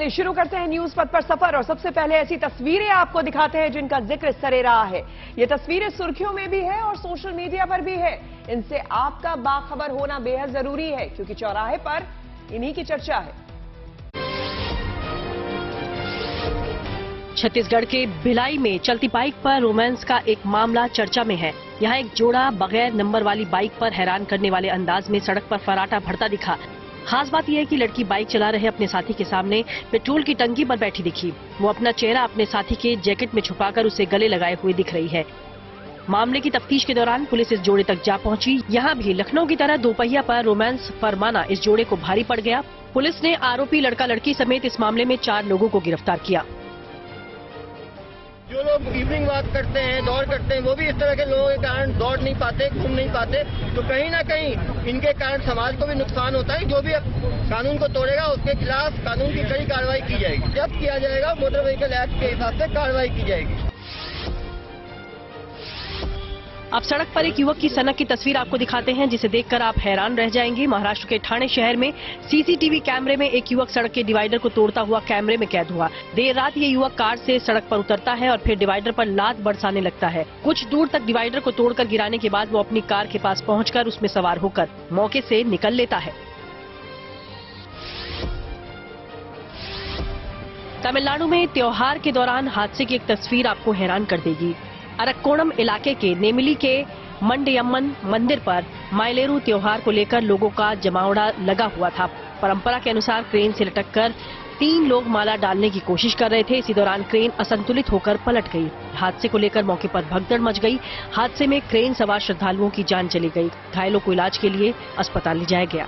चलिए शुरू करते हैं न्यूज पथ पर सफर और सबसे पहले ऐसी तस्वीरें आपको दिखाते हैं जिनका जिक्र सरे रहा है। ये तस्वीरें सुर्खियों में भी है और सोशल मीडिया पर भी है। इनसे आपका बाखबर होना बेहद जरूरी है क्योंकि चौराहे पर इन्हीं की चर्चा है। छत्तीसगढ़ के भिलाई में चलती बाइक पर रोमांस का एक मामला चर्चा में है। यहाँ एक जोड़ा बगैर नंबर वाली बाइक पर हैरान करने वाले अंदाज में सड़क पर फराटा भरता दिखा। खास बात यह है कि लड़की बाइक चला रहे अपने साथी के सामने पेट्रोल की टंकी पर बैठी दिखी। वो अपना चेहरा अपने साथी के जैकेट में छुपाकर उसे गले लगाए हुए दिख रही है। मामले की तफ्तीश के दौरान पुलिस इस जोड़े तक जा पहुंची। यहाँ भी लखनऊ की तरह दोपहिया पर रोमांस फरमाना इस जोड़े को भारी पड़ गया। पुलिस ने आरोपी लड़का लड़की समेत इस मामले में 4 लोगों को गिरफ्तार किया। जो लोग इवनिंग वॉक करते हैं, दौड़ करते हैं, वो भी इस तरह के लोगों के कारण दौड़ नहीं पाते, घूम नहीं पाते, तो कहीं ना कहीं इनके कारण समाज को भी नुकसान होता है। जो भी कानून को तोड़ेगा उसके खिलाफ कानून की कड़ी कार्रवाई की जाएगी। जब्त किया जाएगा, मोटर व्हीकल एक्ट के हिसाब से कार्रवाई की जाएगी। अब सड़क पर एक युवक की सनक की तस्वीर आपको दिखाते हैं जिसे देखकर आप हैरान रह जाएंगे। महाराष्ट्र के ठाणे शहर में सीसीटीवी कैमरे में एक युवक सड़क के डिवाइडर को तोड़ता हुआ कैमरे में कैद हुआ। देर रात ये युवक कार से सड़क पर उतरता है और फिर डिवाइडर पर लात बरसाने लगता है। कुछ दूर तक डिवाइडर को तोड़कर गिराने के बाद वो अपनी कार के पास पहुंचकर उसमें सवार होकर मौके से निकल लेता है। तमिलनाडु में त्योहार के दौरान हादसे की एक तस्वीर आपको हैरान कर देगी। अरक्कोणम इलाके के नेमिली के मंडयम्मन मंदिर पर माइलेरू त्योहार को लेकर लोगों का जमावड़ा लगा हुआ था। परंपरा के अनुसार क्रेन से लटककर 3 लोग माला डालने की कोशिश कर रहे थे। इसी दौरान क्रेन असंतुलित होकर पलट गई। हादसे को लेकर मौके पर भगदड़ मच गई। हादसे में क्रेन सवार श्रद्धालुओं की जान चली गई। घायलों को इलाज के लिए अस्पताल ले जाया गया।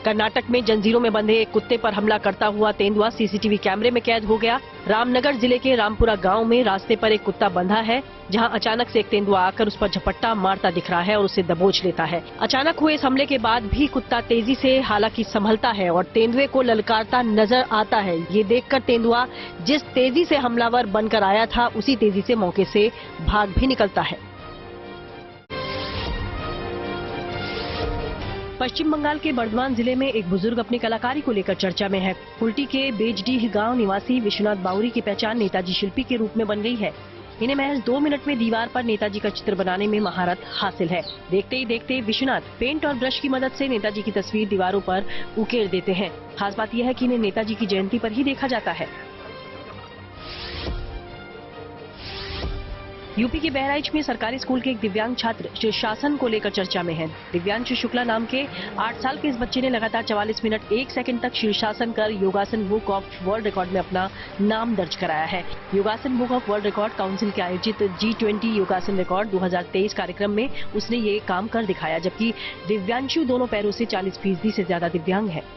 कर्नाटक में जंजीरों में बंधे एक कुत्ते पर हमला करता हुआ तेंदुआ सीसीटीवी कैमरे में कैद हो गया। रामनगर जिले के रामपुरा गांव में रास्ते पर एक कुत्ता बंधा है जहां अचानक से एक तेंदुआ आकर उस पर झपट्टा मारता दिख रहा है और उसे दबोच लेता है। अचानक हुए इस हमले के बाद भी कुत्ता तेजी से हालांकि संभलता है और तेंदुए को ललकारता नजर आता है। ये देखकर तेंदुआ जिस तेजी से हमलावर बनकर आया था उसी तेजी से मौके से भाग भी निकलता है। पश्चिम बंगाल के बर्धमान जिले में एक बुजुर्ग अपनी कलाकारी को लेकर चर्चा में है। कुल्टी के बेजडीह गांव निवासी विश्वनाथ बाउरी की पहचान नेताजी शिल्पी के रूप में बन गई है। इन्हें महज 2 मिनट में दीवार पर नेताजी का चित्र बनाने में महारत हासिल है। देखते ही देखते विश्वनाथ पेंट और ब्रश की मदद से नेताजी की तस्वीर दीवारों पर उकेर देते हैं। खास बात यह है कि इन्हें नेताजी की जयंती पर ही देखा जाता है। यूपी के बहराइच में सरकारी स्कूल के एक दिव्यांग छात्र शीर्षासन को लेकर चर्चा में है। दिव्यांशु शुक्ला नाम के 8 साल के इस बच्चे ने लगातार 44 मिनट 1 सेकंड तक शीर्षासन कर योगासन बुक ऑफ वर्ल्ड रिकॉर्ड में अपना नाम दर्ज कराया है। योगासन book of world record council के आयोजित G20 योगासन रिकॉर्ड 2023 कार्यक्रम में उसने ये काम कर दिखाया, जबकि दिव्यांशु दोनों पैरों से 40% से ज्यादा दिव्यांग है।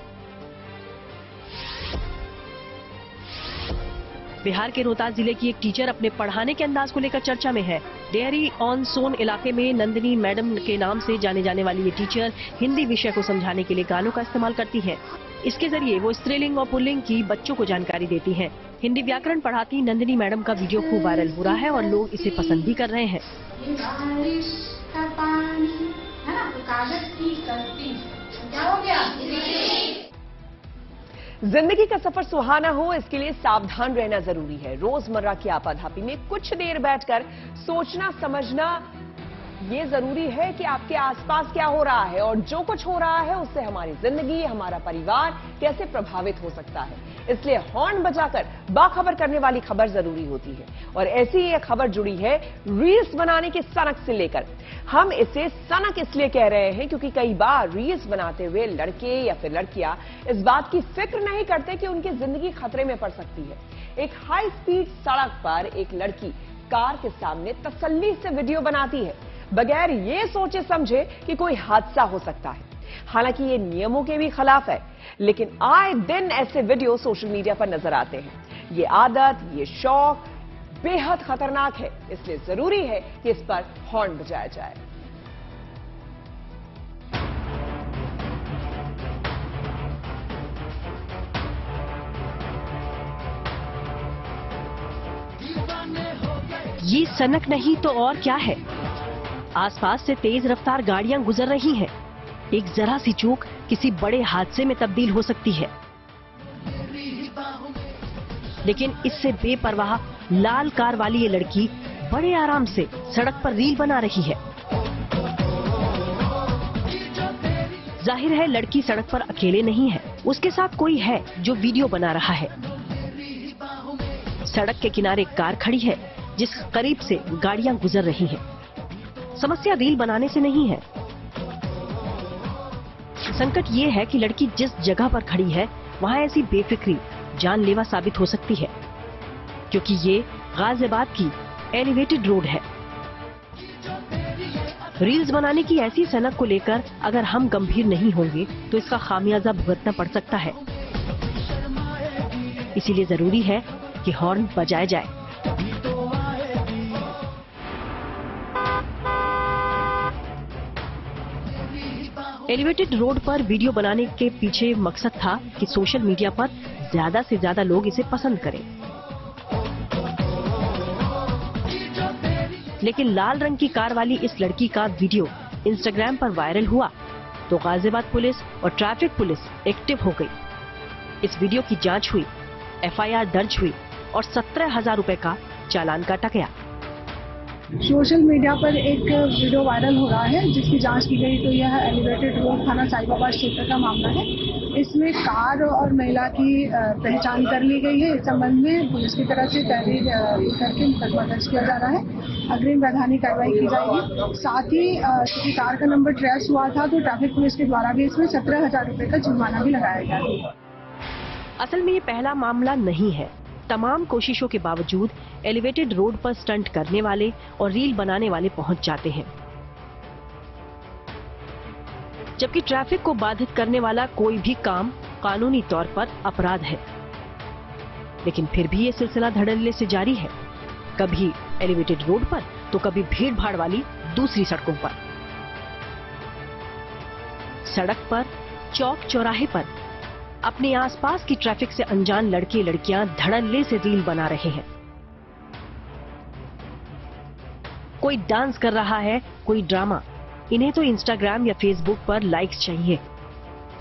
बिहार के रोहतास जिले की एक टीचर अपने पढ़ाने के अंदाज को लेकर चर्चा में है। डेहरी ऑन सोन इलाके में नंदिनी मैडम के नाम से जाने जाने वाली ये टीचर हिंदी विषय को समझाने के लिए गानों का इस्तेमाल करती हैं। इसके जरिए वो स्त्रीलिंग और पुल्लिंग की बच्चों को जानकारी देती हैं। हिंदी व्याकरण पढ़ाती नंदिनी मैडम का वीडियो खूब वायरल हो रहा है और लोग इसे पसंद भी कर रहे हैं। जिंदगी का सफर सुहाना हो इसके लिए सावधान रहना जरूरी है। रोजमर्रा की आपाधापी में कुछ देर बैठकर सोचना समझना ये जरूरी है कि आपके आसपास क्या हो रहा है और जो कुछ हो रहा है उससे हमारी जिंदगी, हमारा परिवार कैसे प्रभावित हो सकता है। इसलिए हॉर्न बजाकर बाखबर करने वाली खबर जरूरी होती है और ऐसी ही एक खबर जुड़ी है रील्स बनाने की सनक से लेकर। हम इसे सनक इसलिए कह रहे हैं क्योंकि कई बार रील्स बनाते हुए लड़के या फिर लड़कियां इस बात की फिक्र नहीं करते कि उनकी जिंदगी खतरे में पड़ सकती है। एक हाई स्पीड सड़क पर एक लड़की कार के सामने तसल्ली से वीडियो बनाती है बगैर ये सोचे समझे कि कोई हादसा हो सकता है। हालांकि ये नियमों के भी खिलाफ है, लेकिन आए दिन ऐसे वीडियो सोशल मीडिया पर नजर आते हैं। ये आदत, ये शौक बेहद खतरनाक है, इसलिए जरूरी है कि इस पर हॉर्न बजाया जाए। ये सनक नहीं तो और क्या है। आसपास से तेज रफ्तार गाड़ियां गुजर रही हैं। एक जरा सी चूक किसी बड़े हादसे में तब्दील हो सकती है। लेकिन इससे बेपरवाह लाल कार वाली ये लड़की बड़े आराम से सड़क पर रील बना रही है। जाहिर है लड़की सड़क पर अकेले नहीं है, उसके साथ कोई है जो वीडियो बना रहा है। सड़क के किनारे कार खड़ी है जिस करीब से गाड़ियां गुजर रही हैं। समस्या रील बनाने से नहीं है, संकट ये है कि लड़की जिस जगह पर खड़ी है वहां ऐसी बेफिक्री जानलेवा साबित हो सकती है, क्योंकि ये गाजियाबाद की एलिवेटेड रोड है। रील्स बनाने की ऐसी सनक को लेकर अगर हम गंभीर नहीं होंगे तो इसका खामियाजा भुगतना पड़ सकता है। इसीलिए जरूरी है कि हॉर्न बजाया जाए। एलिवेटेड रोड पर वीडियो बनाने के पीछे मकसद था कि सोशल मीडिया पर ज्यादा से ज्यादा लोग इसे पसंद करें। लेकिन लाल रंग की कार वाली इस लड़की का वीडियो इंस्टाग्राम पर वायरल हुआ तो गाजियाबाद पुलिस और ट्रैफिक पुलिस एक्टिव हो गई। इस वीडियो की जांच हुई, एफआईआर दर्ज हुई और 17,000 रुपए का चालान काटा गया। सोशल मीडिया पर एक वीडियो वायरल हो रहा है जिसकी जांच की गई तो यह एलिवेटेड रोड थाना साहिबाबाद क्षेत्र का मामला है। इसमें कार और महिला की पहचान कर ली गई है। इस संबंध में पुलिस की तरफ से तहरीर करके मुकदमा दर्ज किया जा रहा है। अग्रिम वैधानिक कार्रवाई की जाएगी। साथ ही क्योंकि कार का नंबर ट्रेस हुआ था तो ट्रैफिक पुलिस के द्वारा भी इसमें 17,000 रुपए का जुर्माना भी लगाया गया है। असल में ये पहला मामला नहीं है। तमाम कोशिशों के बावजूद एलिवेटेड रोड पर स्टंट करने वाले और रील बनाने वाले पहुंच जाते हैं, जबकि ट्रैफिक को बाधित करने वाला कोई भी काम कानूनी तौर पर अपराध है। लेकिन फिर भी ये सिलसिला धड़ल्ले से जारी है, कभी एलिवेटेड रोड पर तो कभी भीड़ भाड़ वाली दूसरी सड़कों पर। सड़क पर, चौक चौराहे पर अपने आसपास की ट्रैफिक से अनजान लड़के लड़कियां धड़ल्ले से रील बना रहे हैं। कोई डांस कर रहा है, कोई ड्रामा। इन्हें तो इंस्टाग्राम या फेसबुक पर लाइक्स चाहिए।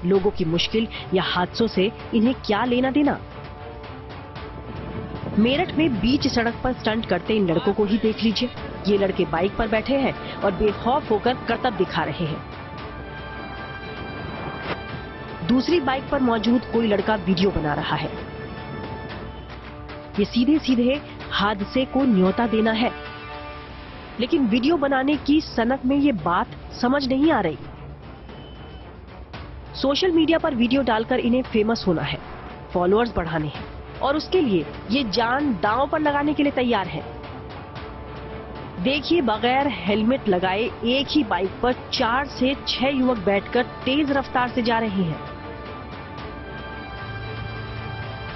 लोगों की मुश्किल या हादसों से इन्हें क्या लेना देना। मेरठ में बीच सड़क पर स्टंट करते इन लड़कों को ही देख लीजिए। ये लड़के बाइक पर बैठे हैं और बेखौफ होकर करतब दिखा रहे हैं। दूसरी बाइक पर मौजूद कोई लड़का वीडियो बना रहा है। ये सीधे सीधे हादसे को न्योता देना है। लेकिन वीडियो बनाने की सनक में ये बात समझ नहीं आ रही। सोशल मीडिया पर वीडियो डालकर इन्हें फेमस होना है, फॉलोअर्स बढ़ाने हैं और उसके लिए ये जान दांव पर लगाने के लिए तैयार है। देखिए, बगैर हेलमेट लगाए एक ही बाइक पर 4 से 6 युवक बैठकर तेज रफ्तार से जा रहे हैं।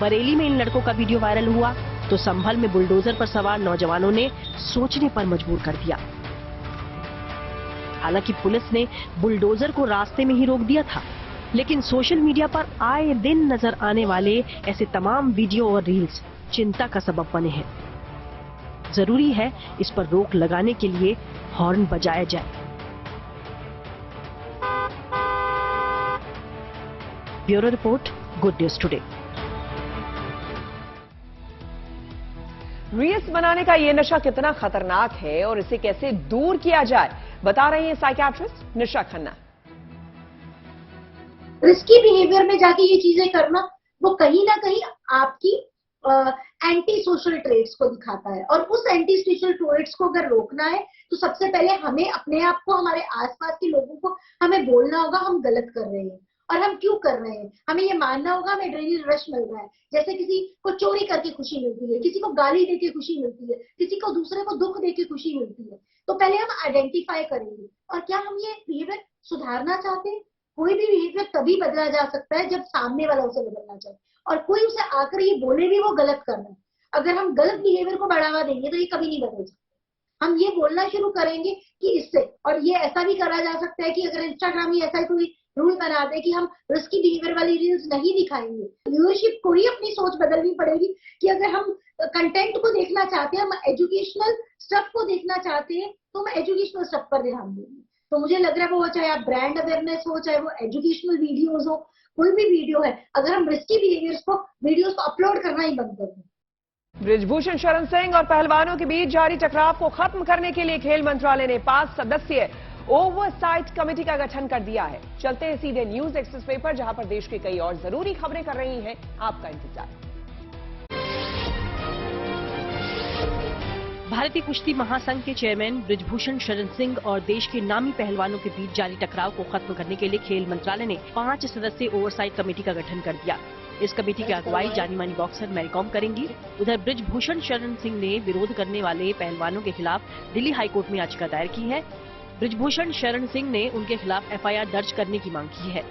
बरेली में इन लड़कों का वीडियो वायरल हुआ तो संभल में बुलडोजर पर सवार नौजवानों ने सोचने पर मजबूर कर दिया। हालांकि पुलिस ने बुलडोजर को रास्ते में ही रोक दिया था, लेकिन सोशल मीडिया पर आए दिन नजर आने वाले ऐसे तमाम वीडियो और रील्स चिंता का सबब बने हैं। जरूरी है इस पर रोक लगाने के लिए हॉर्न बजाया जाए। Bureau report, good news today. Reels बनाने का ये नशा कितना खतरनाक है और इसे कैसे दूर किया जाए, बता रही हैं साइकियाट्रिस्ट निशा खन्ना। रिस्की बिहेवियर में जाके ये चीजें करना वो कहीं ना कहीं आपकी एंटी सोशल ट्रेड्स को दिखाता है, और उस एंटी सोशल ट्रेड्स को अगर रोकना है तो सबसे पहले हमें अपने आप को, हमारे आसपास के लोगों को हमें बोलना होगा हम गलत कर रहे हैं और हम क्यों कर रहे हैं। हमें ये मानना होगा हमें एड्रेनलिन रश मिल रहा है। जैसे किसी को चोरी करके खुशी मिलती है, किसी को गाली देके खुशी मिलती है, किसी को दूसरे को दुख देके खुशी मिलती है। तो पहले हम आइडेंटिफाई करेंगे और क्या हम ये बिहेवियर सुधारना चाहते हैं। कोई भी बिहेवियर तभी बदला जा सकता है जब सामने वाला उसे बदलना चाहे, और कोई उसे आकर ये बोले भी वो गलत करना है। अगर हम गलत बिहेवियर को बढ़ावा देंगे तो ये कभी नहीं बदल सकता। हम ये बोलना शुरू करेंगे कि इससे, और ये ऐसा भी करा जा सकता है कि अगर इंस्टाग्राम ही ऐसा कोई रूल बना दे कि हम रिस्की बिहेवियर वाली रील्स नहीं दिखाएंगे। व्यूअरशिप को ही अपनी सोच बदलनी पड़ेगी कि अगर हम कंटेंट को देखना चाहते हैं, हम एजुकेशनल स्टफ को देखना चाहते हैं, तो हम एजुकेशनल स्टफ पर ध्यान देंगे। तो मुझे लग रहा है वो चाहे आप ब्रांड अवेयरनेस हो, चाहे वो एजुकेशनल वीडियोस हो, कोई भी वीडियो है, अगर हम रिस्की बिहेवियर्स को वीडियोस को अपलोड करना ही बंद कर दें। बृजभूषण शरण सिंह और पहलवानों के बीच जारी टकराव को खत्म करने के लिए खेल मंत्रालय ने 5 सदस्यीय ओवरसाइट कमेटी का गठन कर दिया है। चलते हैं सीधे न्यूज एक्सप्रेस वे पर, जहां पर देश की कई और जरूरी खबरें कर रही हैं आपका इंतजार। भारतीय कुश्ती महासंघ के चेयरमैन बृजभूषण शरण सिंह और देश के नामी पहलवानों के बीच जारी टकराव को खत्म करने के लिए खेल मंत्रालय ने 5 सदस्यीय ओवरसाइट कमेटी का गठन कर दिया। इस कमेटी की अगुवाई जानी मानी बॉक्सर मैरीकॉम करेंगी। उधर बृजभूषण शरण सिंह ने विरोध करने वाले पहलवानों के खिलाफ दिल्ली हाईकोर्ट में याचिका दायर की है। बृजभूषण शरण सिंह ने उनके खिलाफ एफआईआर दर्ज करने की मांग की है।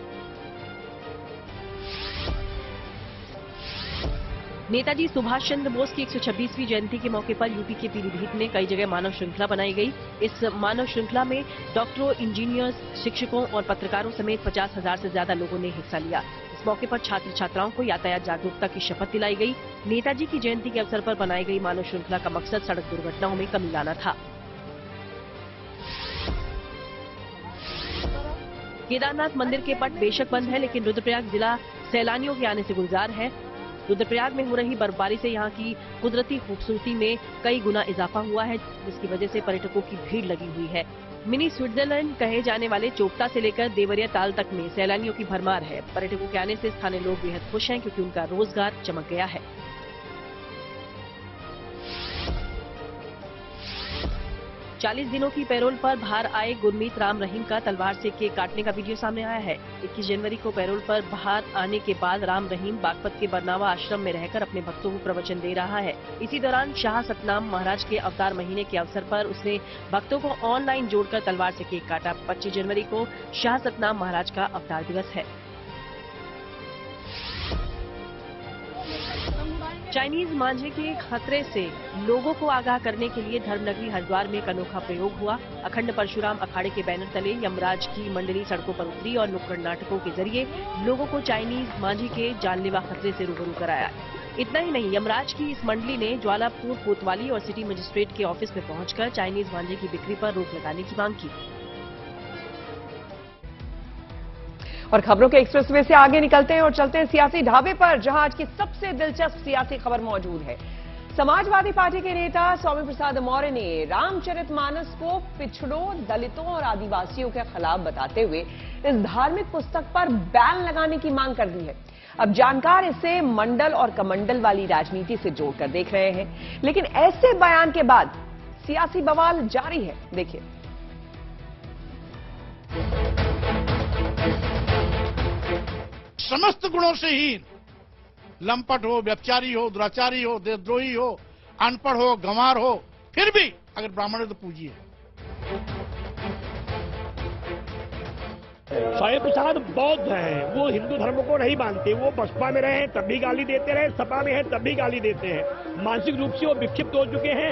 नेताजी सुभाष चंद्र बोस की 126वीं जयंती के मौके पर यूपी के पीलीभीत में कई जगह मानव श्रृंखला बनाई गई। इस मानव श्रृंखला में डॉक्टरों, इंजीनियर्स, शिक्षकों और पत्रकारों समेत 50,000 से ज्यादा लोगों ने हिस्सा लिया। इस मौके पर छात्र छात्राओं को यातायात जागरूकता की शपथ दिलाई गई। नेताजी की जयंती के अवसर पर बनाई गई मानव श्रृंखला का मकसद सड़क दुर्घटनाओं में कमी लाना था। केदारनाथ मंदिर के पट बेशक बंद है, लेकिन रुद्रप्रयाग जिला सैलानियों के आने से गुलजार है। रुद्रप्रयाग में हो रही बर्फबारी से यहाँ की कुदरती खूबसूरती में कई गुना इजाफा हुआ है, जिसकी वजह से पर्यटकों की भीड़ लगी हुई है। मिनी स्विट्जरलैंड कहे जाने वाले चोपता से लेकर देवरिया ताल तक में सैलानियों की भरमार है। पर्यटकों के आने से स्थानीय लोग बेहद खुश हैं, क्योंकि उनका रोजगार चमक गया है। 40 दिनों की पैरोल पर बाहर आए गुरमीत राम रहीम का तलवार से केक काटने का वीडियो सामने आया है। 21 जनवरी को पैरोल पर बाहर आने के बाद राम रहीम बागपत के बरनावा आश्रम में रहकर अपने भक्तों को प्रवचन दे रहा है। इसी दौरान शाह सतनाम महाराज के अवतार महीने के अवसर पर उसने भक्तों को ऑनलाइन जोड़कर तलवार से केक काटा। 25 जनवरी को शाह सतनाम महाराज का अवतार दिवस है। चाइनीज मांझे के खतरे से लोगों को आगाह करने के लिए धर्मनगरी हरिद्वार में एक अनोखा प्रयोग हुआ। अखंड परशुराम अखाड़े के बैनर तले यमराज की मंडली सड़कों पर उतरी और नुक्कड़ नाटकों के जरिए लोगों को चाइनीज मांझे के जानलेवा खतरे से रूबरू कराया। इतना ही नहीं, यमराज की इस मंडली ने ज्वालापुर कोतवाली और सिटी मजिस्ट्रेट के ऑफिस में पहुंचकर चाइनीज मांझे की बिक्री पर रोक लगाने की मांग की। और खबरों के एक्सप्रेसवे से आगे निकलते हैं और चलते हैं सियासी ढाबे पर, जहां आज की सबसे दिलचस्प सियासी खबर मौजूद है। समाजवादी पार्टी के नेता स्वामी प्रसाद मौर्य ने रामचरितमानस को पिछड़ों, दलितों और आदिवासियों के खिलाफ बताते हुए इस धार्मिक पुस्तक पर बैन लगाने की मांग कर दी है। अब जानकार इसे मंडल और कमंडल वाली राजनीति से जोड़कर देख रहे हैं, लेकिन ऐसे बयान के बाद सियासी बवाल जारी है। देखिए, समस्त गुणों से हीन, लंपट हो, व्यभिचारी हो, दुराचारी हो, देशद्रोही हो, अनपढ़ हो, गंवार हो, फिर भी अगर ब्राह्मण है तो पूजिए। स्वामी प्रसाद बौद्ध हैं, वो हिंदू धर्म को नहीं मानते। वो बसपा में रहे तब भी गाली देते रहे, सपा में है तब भी गाली देते हैं। मानसिक रूप से वो विक्षिप्त हो चुके हैं।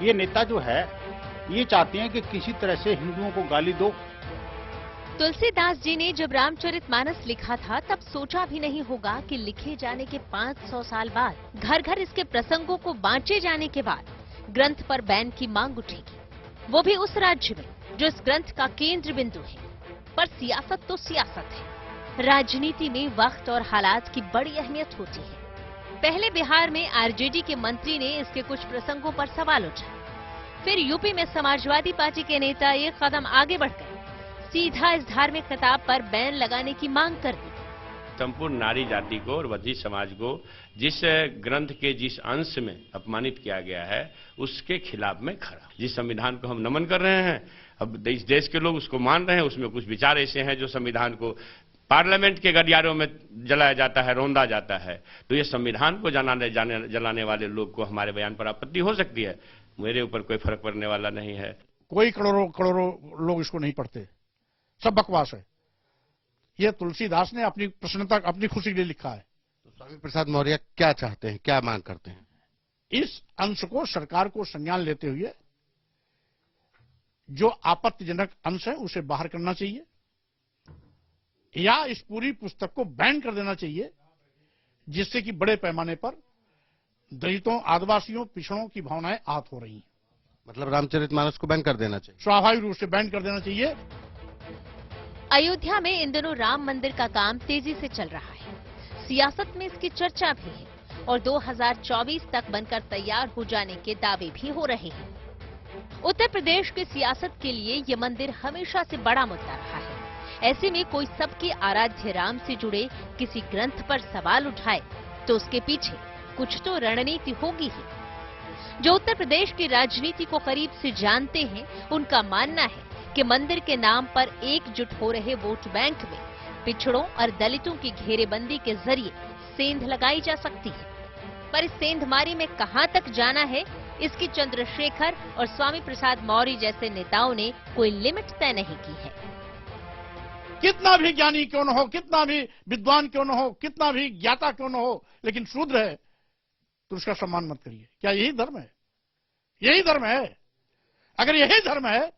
ये नेता जो है ये चाहते हैं कि किसी तरह से हिंदुओं को गाली दो। तुलसीदास जी ने जब रामचरितमानस लिखा था तब सोचा भी नहीं होगा कि लिखे जाने के 500 साल बाद घर घर इसके प्रसंगों को बांटे जाने के बाद ग्रंथ पर बैन की मांग उठेगी, वो भी उस राज्य में जो इस ग्रंथ का केंद्र बिंदु है। पर सियासत तो सियासत है, राजनीति में वक्त और हालात की बड़ी अहमियत होती है। पहले बिहार में आरजेडी के मंत्री ने इसके कुछ प्रसंगों पर सवाल उठाए, फिर यूपी में समाजवादी पार्टी के नेता एक कदम आगे बढ़कर सीधा इस धार्मिक किताब पर बैन लगाने की मांग कर दी। संपूर्ण नारी जाति को और वधिक समाज को जिस ग्रंथ के जिस अंश में अपमानित किया गया है उसके खिलाफ में खड़ा। जिस संविधान को हम नमन कर रहे हैं, अब इस देश के लोग उसको मान रहे हैं, उसमें कुछ विचार ऐसे हैं जो संविधान को पार्लियामेंट के गलियारों में जलाया जाता है, रौंदा जाता है। तो ये संविधान को जलाने वाले लोग को हमारे बयान पर आपत्ति हो सकती है, मेरे ऊपर कोई फर्क पड़ने वाला नहीं है। कोई करोड़ों करोड़ों लोग इसको नहीं पढ़ते, सब बकवास है। ये तुलसीदास ने अपनी प्रसन्नता, अपनी खुशी के लिए लिखा है। तो स्वामी प्रसाद मौर्य क्या चाहते हैं, क्या मांग करते हैं? इस अंश को सरकार को संज्ञान लेते हुए जो आपत्तिजनक अंश है उसे बाहर करना चाहिए, या इस पूरी पुस्तक को बैन कर देना चाहिए, जिससे कि बड़े पैमाने पर दलितों, आदिवासियों, पिछड़ों की भावनाएं आहत हो रही हैं। मतलब रामचरितमानस को बैन कर देना चाहिए, स्वाभाविक रूप से बैन कर देना चाहिए। अयोध्या में इन दिनों राम मंदिर का काम तेजी से चल रहा है। सियासत में इसकी चर्चा भी है और 2024 तक बनकर तैयार हो जाने के दावे भी हो रहे हैं। उत्तर प्रदेश की सियासत के लिए ये मंदिर हमेशा से बड़ा मुद्दा रहा है। ऐसे में कोई सबके आराध्य राम से जुड़े किसी ग्रंथ पर सवाल उठाए तो उसके पीछे कुछ तो रणनीति होगी ही। जो उत्तर प्रदेश की राजनीति को करीब से जानते हैं, उनका मानना है कि मंदिर के नाम पर एकजुट हो रहे वोट बैंक में पिछड़ों और दलितों की घेरेबंदी के जरिए सेंध लगाई जा सकती है। पर इस सेंधमारी में कहां तक जाना है, इसकी चंद्रशेखर और स्वामी प्रसाद मौर्य जैसे नेताओं ने कोई लिमिट तय नहीं की है। कितना भी ज्ञानी क्यों न हो, कितना भी विद्वान क्यों न हो, कितना भी ज्ञाता क्यों न हो, लेकिन शूद्र है तो उसका सम्मान मत करिए। क्या यही धर्म है? यही धर्म है? अगर यही धर्म है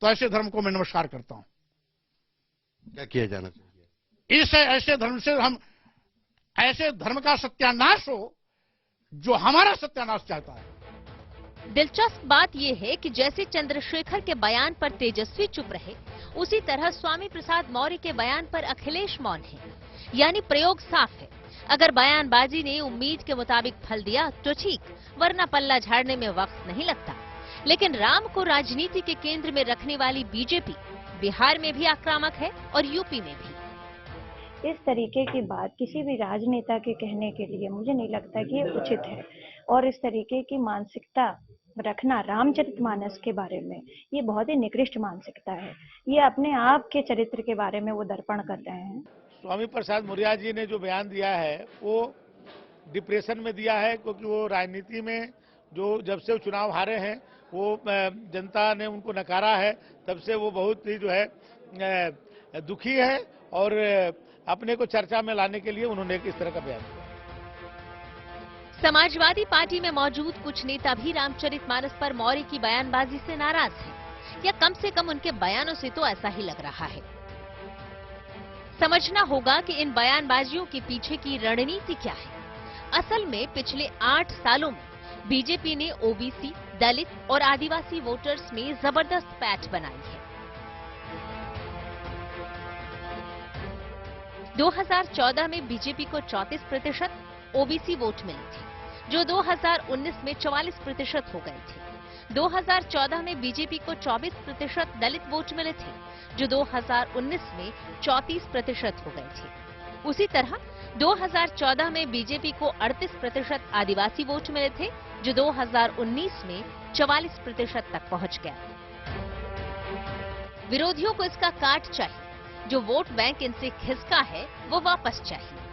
तो ऐसे धर्म को मैं नमस्कार करता हूं। क्या किया जाना चाहिए? इस ऐसे धर्म से हम ऐसे धर्म का सत्यानाश हो जो हमारा सत्यानाश चाहता है। दिलचस्प बात यह है कि जैसे चंद्रशेखर के बयान पर तेजस्वी चुप रहे, उसी तरह स्वामी प्रसाद मौर्य के बयान पर अखिलेश मौन है। यानी प्रयोग साफ है, अगर बयानबाजी ने उम्मीद के मुताबिक फल दिया तो ठीक, वरना पल्ला झाड़ने में वक्त नहीं लगता। लेकिन राम को राजनीति के केंद्र में रखने वाली बीजेपी बिहार में भी आक्रामक है और यूपी में भी। इस तरीके की बात किसी भी राजनेता के कहने के लिए मुझे नहीं लगता कि ये उचित है। और इस तरीके की मानसिकता रखना रामचरितमानस के बारे में, ये बहुत ही निकृष्ट मानसिकता है। ये अपने आप के चरित्र के बारे में वो दर्पण कर रहे हैं। स्वामी प्रसाद मौर्य जी ने जो बयान दिया है वो डिप्रेशन में दिया है, क्योंकि वो राजनीति में जो जब से वो चुनाव हारे हैं, वो जनता ने उनको नकारा है, तब से वो बहुत ही जो है दुखी है और अपने को चर्चा में लाने के लिए उन्होंने इस तरह का बयान दिया। समाजवादी पार्टी में मौजूद कुछ नेता भी रामचरितमानस पर मौर्य की बयानबाजी से नाराज हैं, या कम से कम उनके बयानों से तो ऐसा ही लग रहा है। समझना होगा कि इन बयानबाजियों के पीछे की रणनीति क्या है। असल में पिछले 8 सालों में बीजेपी ने ओबीसी, दलित और आदिवासी वोटर्स में जबरदस्त पैठ बनाई है। 2014 में बीजेपी को 34% ओबीसी वोट मिले थे, जो 2019 में 44% हो गए थे। 2014 में बीजेपी को 24% दलित वोट मिले थे, जो 2019 में 34% हो गए थे। उसी तरह 2014 में बीजेपी को 38% आदिवासी वोट मिले थे, जो 2019 में 44% तक पहुंच गया। विरोधियों को इसका काट चाहिए, जो वोट बैंक इनसे खिसका है वो वापस चाहिए।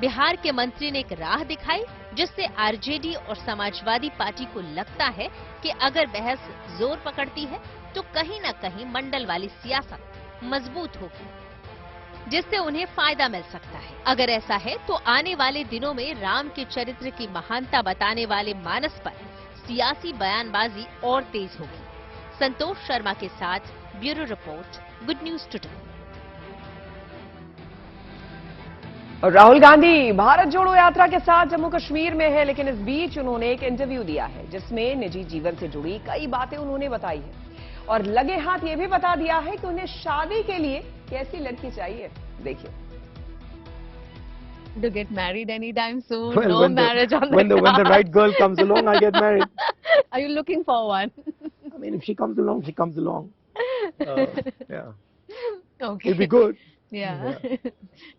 बिहार के मंत्री ने एक राह दिखाई, जिससे आरजेडी और समाजवादी पार्टी को लगता है कि अगर बहस जोर पकड़ती है तो कहीं न कहीं मंडल वाली सियासत मजबूत होगी, जिससे उन्हें फायदा मिल सकता है। अगर ऐसा है तो आने वाले दिनों में राम के चरित्र की महानता बताने वाले मानस पर सियासी बयानबाजी और तेज होगी। संतोष शर्मा के साथ bureau report, good news today. और राहुल गांधी भारत जोड़ो यात्रा के साथ जम्मू कश्मीर में है, लेकिन इस बीच उन्होंने एक इंटरव्यू दिया है जिसमें निजी जीवन से जुड़ी कई बातें उन्होंने बताई है और लगे हाथ ये भी बता दिया है कि उन्हें शादी के लिए कैसी लड़की चाहिए। देखिए। To get married anytime soon? Well, no marriage on the when the right girl comes along, I get married. Are you looking for one? I mean, if she comes along, she comes along. Yeah. Okay. It'll be good. Yeah.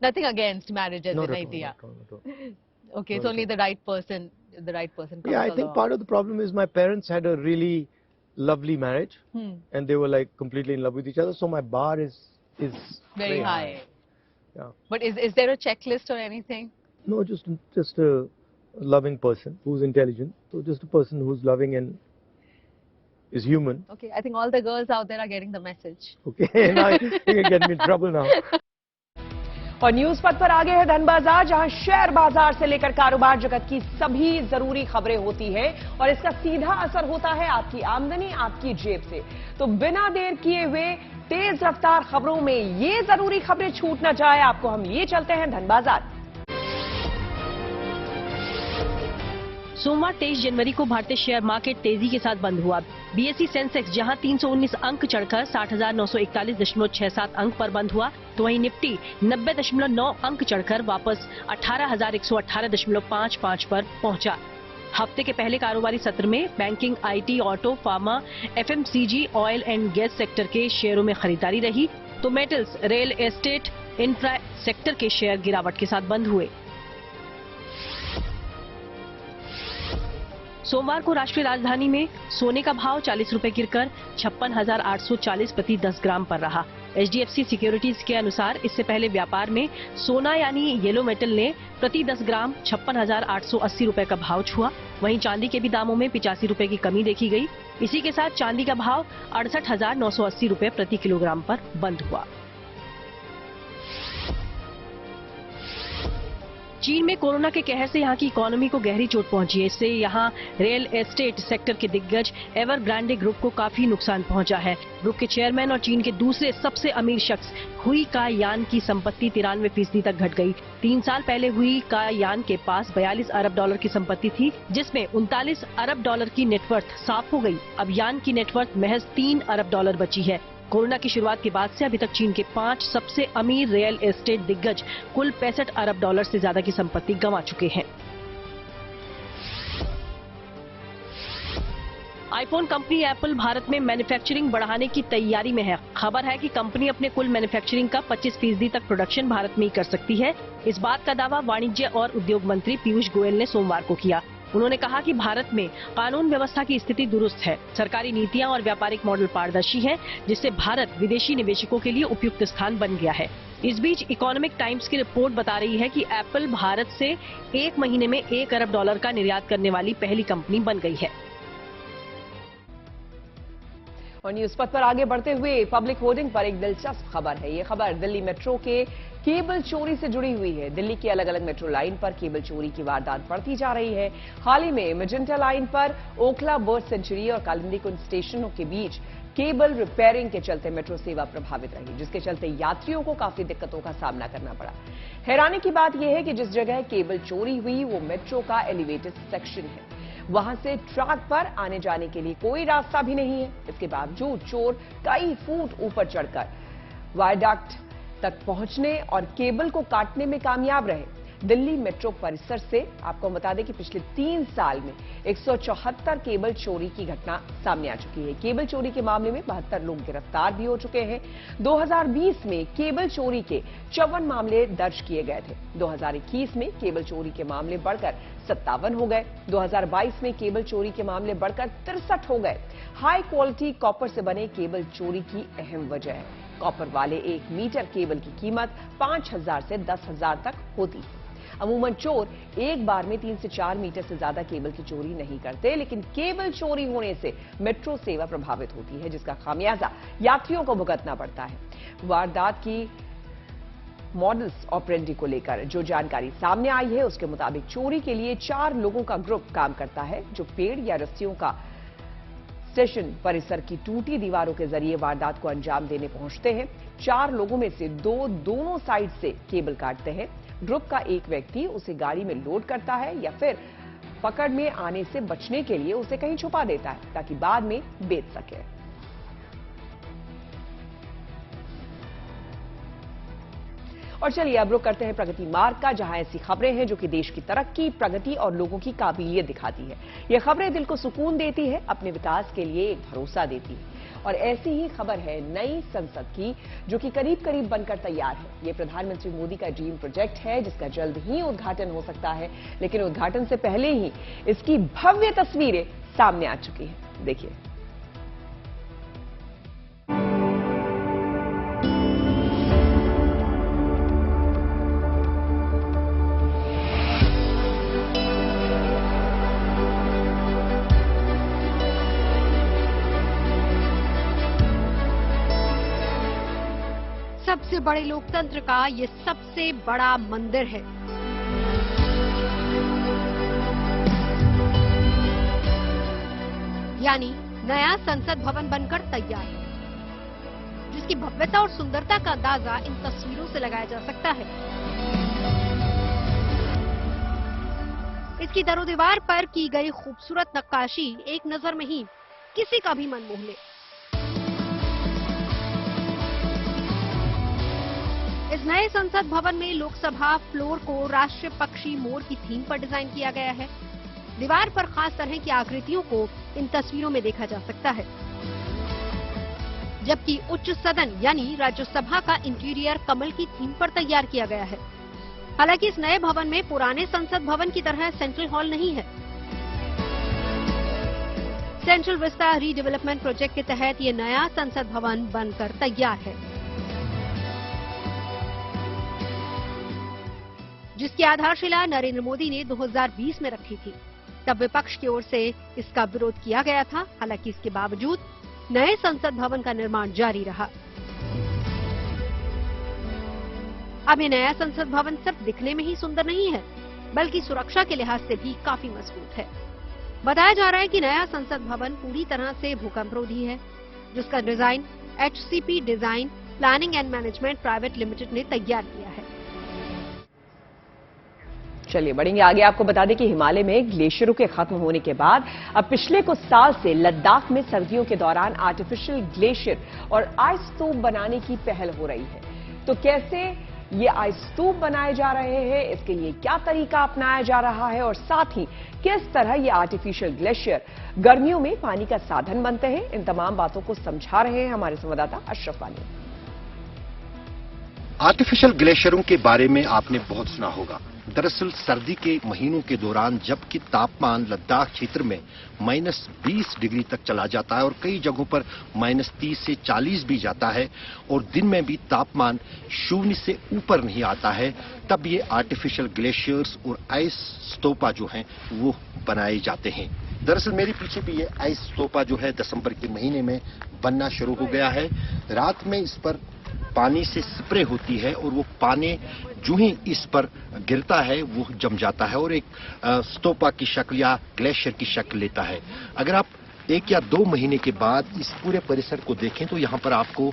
Nothing against marriage as an idea. Not at all. Okay, it's only the right person. The right person comes Yeah, I along. think part of the problem is my parents had a really lovely marriage, and they were like completely in love with each other. So my bar is very high. Yeah. But is there a checklist or anything? No, just a loving person who's intelligent. So just a person who's loving and is human. Okay, I think all the girls out there are getting the message. Okay, now you can get me in trouble now. और news पथ पर आगे है धन बाजार, जहां share बाजार से लेकर कारोबार जगत की सभी जरूरी खबरें होती हैं और इसका सीधा असर होता है आपकी आमदनी, आपकी जेब से। तो बिना देर किए हुए तेज रफ्तार खबरों में ये जरूरी खबरें छूट न जाए, आपको हम लिए चलते हैं धन बाजार। सोमवार 23 जनवरी को भारतीय शेयर मार्केट तेजी के साथ बंद हुआ। बीएसई सेंसेक्स जहां 319 अंक चढ़कर 60,941.67 अंक पर बंद हुआ, तो वहीं निफ्टी 90.9 अंक चढ़कर वापस 18,118.55 पर पहुंचा। हफ्ते के पहले कारोबारी सत्र में banking, IT, auto, pharma, FMCG, oil and gas sector के शेयरों में खरीदारी रही, तो metals, real estate, infra sector के शेयर गिरावट के साथ बंद हुए। सोमवार को राष्ट्रीय राजधानी में सोने का भाव 40 रुपए गिरकर 56,840 प्रति 10 ग्राम पर रहा। एचडीएफसी सिक्योरिटीज के अनुसार इससे पहले व्यापार में सोना यानी येलो मेटल ने प्रति 10 ग्राम 56,880 रुपए का भाव छुआ। वहीं चांदी के भी दामों में 85 रुपए की कमी देखी गई। इसी के साथ चांदी का भाव 68,980 रुपए प्रति किलोग्राम पर बंद हुआ। चीन में कोरोना के कहर से यहां की इकोनॉमी को गहरी चोट पहुंची है। इससे यहां रियल एस्टेट सेक्टर के दिग्गज एवरग्रांडे ग्रुप को काफी नुकसान पहुंचा है। ग्रुप के चेयरमैन और चीन के दूसरे सबसे अमीर शख्स हुई का यान की संपत्ति 93% तक घट गई। 3 साल पहले हुई का यान के पास 42 अरब डॉलर की संपत्ति थी, जिसमें 39 अरब डॉलर की नेटवर्थ साफ हो गई। अब यान की नेटवर्थ महज 3 अरब डॉलर बची है। कोरोना की शुरुआत के बाद से अभी तक चीन के 5 सबसे अमीर रियल एस्टेट दिग्गज कुल 65 अरब डॉलर से ज्यादा की संपत्ति गंवा चुके हैं। आईफोन कंपनी एप्पल भारत में मैन्युफैक्चरिंग बढ़ाने की तैयारी में है। खबर है कि कंपनी अपने कुल मैन्युफैक्चरिंग का 25% तक प्रोडक्शन भारत में ही कर सकती है। इस बात का दावा वाणिज्य और उद्योग मंत्री पीयूष गोयल ने सोमवार को किया। उन्होंने कहा कि भारत में कानून व्यवस्था की स्थिति दुरुस्त है, सरकारी नीतियां और व्यापारिक मॉडल पारदर्शी हैं, जिससे भारत विदेशी निवेशकों के लिए उपयुक्त स्थान बन गया है। इस बीच इकोनॉमिक टाइम्स की रिपोर्ट बता रही है कि एप्पल भारत से 1 महीने में 1 अरब डॉलर का निर्यात करने वाली पहली कंपनी बन गई है। और न्यूज पथ पर आगे बढ़ते हुए पब्लिक होर्डिंग पर एक दिलचस्प खबर है। ये खबर दिल्ली मेट्रो के केबल चोरी से जुड़ी हुई है। दिल्ली की अलग अलग मेट्रो लाइन पर केबल चोरी की वारदात बढ़ती जा रही है। हाल ही में मेजेंटा लाइन पर ओखला बर्ड सेंचुरी और कालिंदी कुंज स्टेशनों के बीच केबल रिपेयरिंग के चलते मेट्रो सेवा प्रभावित रही, जिसके चलते यात्रियों को काफी दिक्कतों का सामना करना पड़ा। हैरानी की बात यह है कि जिस जगह केबल चोरी हुई वो मेट्रो का एलिवेटेड सेक्शन है। वहां से ट्रैक पर आने जाने के लिए कोई रास्ता भी नहीं है। इसके बावजूद चोर कई फुट ऊपर चढ़कर वायडक्ट तक पहुंचने और केबल को काटने में कामयाब रहे। दिल्ली मेट्रो परिसर से आपको बता दें कि पिछले 3 साल में 174 केबल चोरी की घटना सामने आ चुकी है। केबल चोरी के मामले में 72 लोग गिरफ्तार भी हो चुके हैं। 2020 में केबल चोरी के 54 मामले दर्ज किए गए थे। 2021 में केबल चोरी के मामले बढ़कर 57 हो गए। 2022 में केबल चोरी के मामले बढ़कर 63 हो गए। हाई क्वालिटी कॉपर से बने केबल चोरी की अहम वजह है। कॉपर वाले 1 मीटर केबल की कीमत 5,000 से 10,000 तक होती है। अमूमन चोर एक बार में 3 से 4 मीटर से ज्यादा केबल की चोरी नहीं करते, लेकिन केबल चोरी होने से मेट्रो सेवा प्रभावित होती है, जिसका खामियाजा यात्रियों को भुगतना पड़ता है। वारदात की मॉडल्स ऑपरेंडी को लेकर जो जानकारी सामने आई है, उसके मुताबिक चोरी के लिए 4 लोगों का ग्रुप काम करता है, जो पेड़ या रस्सियों का स्टेशन परिसर की टूटी दीवारों के जरिए वारदात को अंजाम देने पहुंचते हैं। 4 लोगों में से 2 दोनों साइड से केबल काटते हैं। ग्रुप का एक व्यक्ति उसे गाड़ी में लोड करता है या फिर पकड़ में आने से बचने के लिए उसे कहीं छुपा देता है, ताकि बाद में बेच सके। और चलिए अब रुक करते हैं प्रगति मार्ग का, जहां ऐसी खबरें हैं जो कि देश की तरक्की, प्रगति और लोगों की काबिलियत दिखाती है। ये खबरें दिल को सुकून देती है, अपने विकास के लिए एक भरोसा देती है। और ऐसी ही खबर है नई संसद की, जो कि करीब करीब बनकर तैयार है। ये प्रधानमंत्री मोदी का ड्रीम प्रोजेक्ट है, जिसका जल्द ही उद्घाटन हो सकता है, लेकिन उद्घाटन से पहले ही इसकी भव्य तस्वीरें सामने आ चुकी हैं। देखिए। सबसे बड़े लोकतंत्र का ये सबसे बड़ा मंदिर है। यानी नया संसद भवन बनकर तैयार है, जिसकी भव्यता और सुंदरता का अंदाजा इन तस्वीरों से लगाया जा सकता है। इसकी दरोदीवार पर की गई खूबसूरत नक्काशी एक नजर में ही किसी का भी मन मोह ले। इस नए संसद भवन में लोकसभा फ्लोर को राष्ट्रीय पक्षी मोर की थीम पर डिजाइन किया गया है। दीवार पर खास तरह की आकृतियों को इन तस्वीरों में देखा जा सकता है, जबकि उच्च सदन यानी राज्यसभा का इंटीरियर कमल की थीम पर तैयार किया गया है। हालांकि इस नए भवन में पुराने संसद भवन की तरह सेंट्रल हॉल नहीं है। सेंट्रल विस्टा रीडेवलपमेंट प्रोजेक्ट के तहत ये नया संसद भवन बनकर तैयार है, जिसकी आधारशिला नरेंद्र मोदी ने 2020 में रखी थी। तब विपक्ष की ओर से इसका विरोध किया गया था। हालांकि इसके बावजूद नए संसद भवन का निर्माण जारी रहा। अब ये नया संसद भवन सिर्फ दिखने में ही सुंदर नहीं है, बल्कि सुरक्षा के लिहाज से भी काफी मजबूत है। बताया जा रहा है कि नया संसद भवन पूरी तरह से भूकंपरोधी है, जिसका design HCP design planning and management private limited ने तैयार किया है। चलिए बढ़ेंगे आगे। आपको बता दें कि हिमालय में ग्लेशियरों के खत्म होने के बाद अब पिछले कुछ साल से लद्दाख में सर्दियों के दौरान आर्टिफिशियल ग्लेशियर और आइस स्तूप बनाने की पहल हो रही है। तो कैसे ये आइस स्तूप बनाए जा रहे हैं, इसके लिए क्या तरीका अपनाया जा रहा है और साथ ही किस तरह ये आर्टिफिशियल ग्लेशियर गर्मियों में पानी का साधन बनते हैं, इन तमाम बातों को समझा रहे हैं हमारे संवाददाता अशरफ वानी। आर्टिफिशियल ग्लेशियरों के बारे में आपने बहुत सुना होगा। दरअसल सर्दी के महीनों के दौरान जबकि तापमान लद्दाख क्षेत्र में -20 डिग्री तक चला जाता है और कई जगहों पर -30 से 40 भी जाता है और दिन में भी तापमान 0 से ऊपर नहीं आता है, तब ये आर्टिफिशियल ग्लेशियर्स और आइस स्तूपा जो हैं वो बनाए जाते हैं। दरअसल मेरे पीछे भी ये आइस स्तूपा जो है दिसंबर के महीने में बनना शुरू हो गया है। रात में इस पर पानी से स्प्रे होती है और वो पानी जो ही इस पर गिरता है वो जम जाता है और एक स्तूपा की शक्ल या ग्लेशियर की शक्ल लेता है। अगर आप 1 या 2 महीने के बाद इस पूरे परिसर को देखें तो यहाँ पर आपको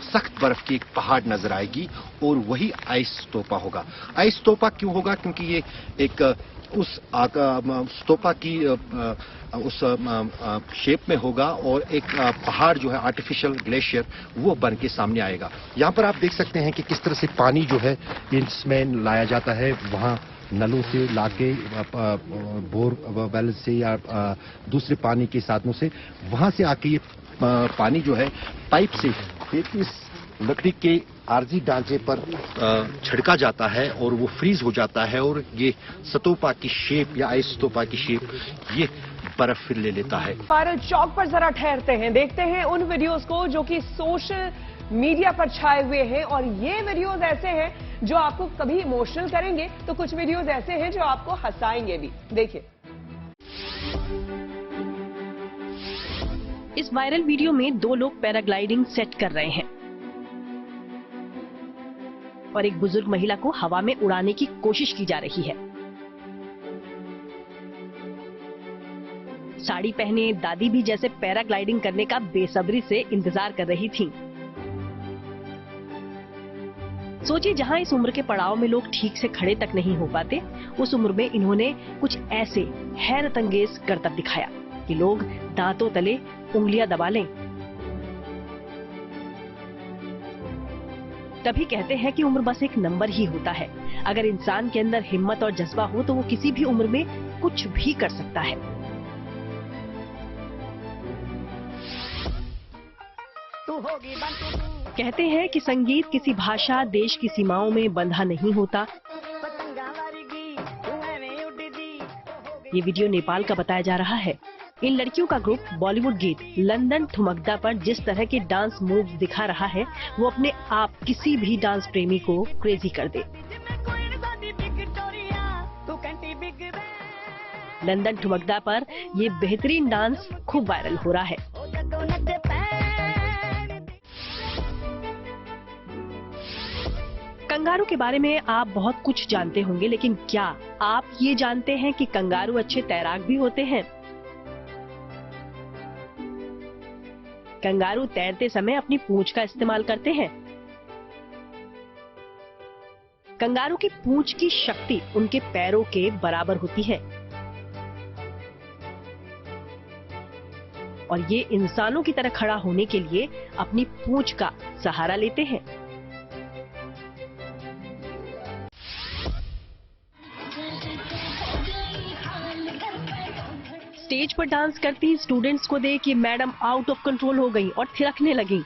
सख्त बर्फ की एक पहाड़ नजर आएगी और वही आइस स्तूपा होगा। आइस स्तूपा क्यों होगा? क्योंकि ये एक उस स्तूपा की उस शेप में होगा और एक पहाड़ जो है आर्टिफिशियल ग्लेशियर वो बन के सामने आएगा। यहाँ पर आप देख सकते हैं कि किस तरह से पानी जो है इसमें लाया जाता है, वहाँ नलों से लाके बोर वेल से या दूसरे पानी के साधनों से वहां से आके ये पानी जो है पाइप से इस लकड़ी के आरजी ढांचे पर छिड़का जाता है और वो फ्रीज हो जाता है और ये स्तूपा की शेप या आइस स्तूपा की शेप ये बर्फ फिर ले लेता है। वायरल चौक पर जरा ठहरते हैं, देखते हैं उन वीडियोस को जो कि सोशल मीडिया पर छाए हुए हैं। और ये वीडियोस ऐसे हैं जो आपको कभी इमोशनल करेंगे तो कुछ वीडियोस ऐसे हैं जो आपको हंसाएंगे भी। देखिए इस वायरल वीडियो में 2 लोग पैराग्लाइडिंग सेट कर रहे हैं और एक बुजुर्ग महिला को हवा में उड़ाने की कोशिश की जा रही है। साड़ी पहने दादी भी जैसे पैराग्लाइडिंग करने का बेसब्री से इंतजार कर रही थीं। सोचिए जहां इस उम्र के पड़ाव में लोग ठीक से खड़े तक नहीं हो पाते, उस उम्र में इन्होंने कुछ ऐसे हैरतअंगेज करतब दिखाया कि लोग दांतों तले उंगलियां दबा लें। तभी कहते हैं कि उम्र बस एक नंबर ही होता है। अगर इंसान के अंदर हिम्मत और जज्बा हो तो वो किसी भी उम्र में कुछ भी कर सकता है। कहते हैं कि संगीत किसी भाषा, देश की सीमाओं में बंधा नहीं होता। ये वीडियो नेपाल का बताया जा रहा है। इन लड़कियों का ग्रुप बॉलीवुड गीत लंदन ठुमकदा पर जिस तरह के डांस मूव्स दिखा रहा है वो अपने आप किसी भी डांस प्रेमी को क्रेजी कर दे। लंदन ठुमकदा पर ये बेहतरीन डांस खूब वायरल हो रहा है। कंगारू के बारे में आप बहुत कुछ जानते होंगे, लेकिन क्या आप ये जानते हैं कि कंगारू अच्छे तैराक भी होते हैं? कंगारू तैरते समय अपनी पूंछ का इस्तेमाल करते हैं। कंगारू की पूंछ की शक्ति उनके पैरों के बराबर होती है और ये इंसानों की तरह खड़ा होने के लिए अपनी पूंछ का सहारा लेते हैं। स्टेज पर डांस करती स्टूडेंट्स को देख ये मैडम आउट ऑफ कंट्रोल हो गई और थिरकने लगी।